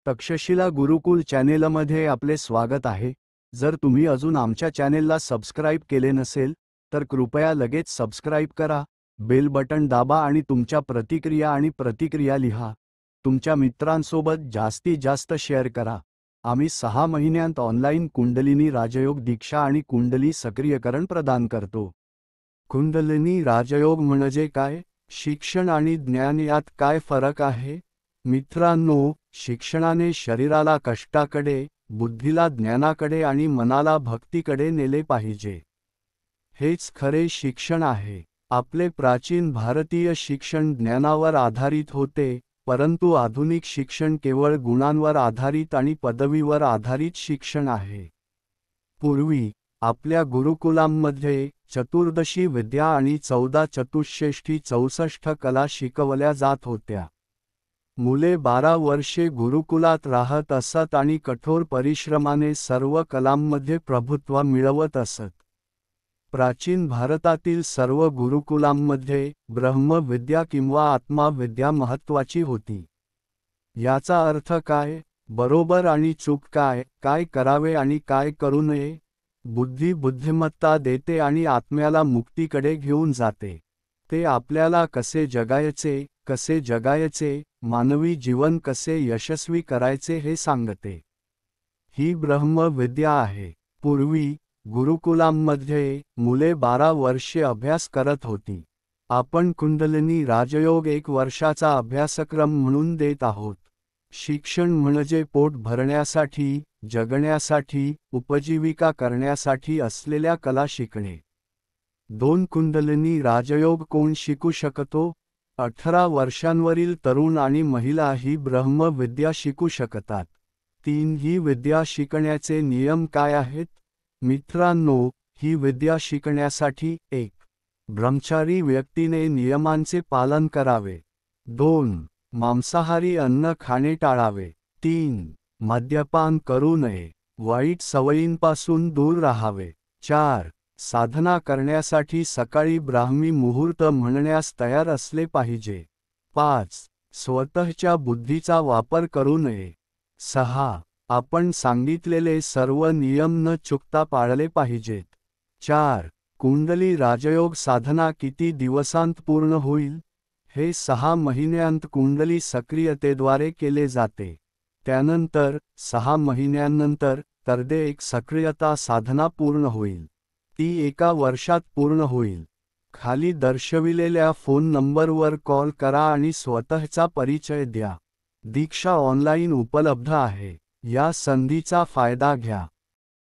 तक्षशिला गुरुकुल चॅनेलमध्ये आपले स्वागत आहे। जर तुम्ही अजून आमच्या चॅनेलला सबस्क्राइब केले नसेल तर कृपया लगेच सबस्क्राइब करा, बेल बटन दाबा आणि तुमच्या प्रतिक्रिया लिहा। तुमच्या मित्रांसोबत जास्तीत जास्त शेअर करा। आम्ही 6 महिन्यांत ऑनलाइन कुंडलिनी राजयोग दीक्षा आणि कुंडली सक्रियकरण प्रदान करतो। कुंडलिनी राजयोग म्हणजे काय? शिक्षण आणि ज्ञान यात काय फरक आहे? मित्रांनो, शिक्षणाने शरीराला कष्टाकडे, बुद्धीला ज्ञानाकडे आणि मनाला भक्तीकडे नेले पाहिजे। हेच खरे शिक्षण आहे। आपले प्राचीन भारतीय शिक्षण ज्ञानावर आधारित होते, परंतु आधुनिक शिक्षण केवळ गुणांवर आधारित आणि पदवीवर आधारित शिक्षण आहे। पूर्वी आपल्या गुरुकुलांमध्ये चतुर्दशी विद्या आणि 14 चतुष्षष्ठी 64 कला शिकवल्या जात होत्या। मुले 12 वर्षे गुरुकुलात राहत असत आणि कठोर परिश्रमाने सर्व कलांमध्ये प्रभुत्व मिळवत असत। प्राचीन भारतातील सर्व गुरुकुलांमध्ये ब्रह्मविद्या किंवा आत्मविद्या महत्त्वाची होती। याचा अर्थ काय? बरोबर आणि चूक काय, काय करावे आणि काय करू नये? बुद्धी बुद्धिमत्ता देते आणि आत्म्याला मुक्तीकडे घेऊन जाते। ते आपल्याला कसे जगायचे, मानवी जीवन कसे यशस्वी करायचे हे सांगते। ही ब्रह्मविद्या आहे। पूर्वी गुरुकुलांमध्ये मुले 12 वर्षे अभ्यास करत होती। आपण कुंडलिनी राजयोग 1 वर्षाचा अभ्यासक्रम म्हणून देत आहोत। शिक्षण म्हणजे पोट भरण्यासाठी, जगण्यासाठी, उपजीविका करण्यासाठी असलेल्या कला शिकणे। 2 कुंडलिनी राजयोग कोण शिकू शकतो? 18 वर्षांवरील तरुण आणि महिला ही ब्रह्मविद्या शिकू शकतात। 3 ही विद्या शिकण्याचे नियम काय आहेत? मित्रांनो, ही विद्या शिकण्यासाठी 1. ब्रह्मचारी व्यक्तीने नियमांचे पालन करावे। 2. मांसाहारी अन्न खाणे टाळावे। 3. मद्यपान करू नये, वाईट सवयींपासून दूर राहावे। 4. साधना करण्यासाठी सकाळी ब्राह्मी मुहूर्त म्हणण्यास तयार असले पाहिजे। 5. स्वतःच्या बुद्धीचा वापर करू नये। 6. आपण सांगितलेले सर्व नियम न चुकता पाळले पाहिजेत। 4. कुंडली राजयोग साधना किती दिवसांत पूर्ण होईल? हे 6 महिन्यांत कुंडली सक्रियतेद्वारे केले जाते। त्यानंतर 6 महिन्यांनंतर तरदे एक सक्रियता साधना पूर्ण होईल। ती 1 वर्षात पूर्ण होईल। खाली दर्शविलेल्या फोन नंबरवर कॉल करा आणि स्वतःचा परिचय द्या। दीक्षा ऑनलाइन उपलब्ध आहे। या संधीचा फायदा घ्या।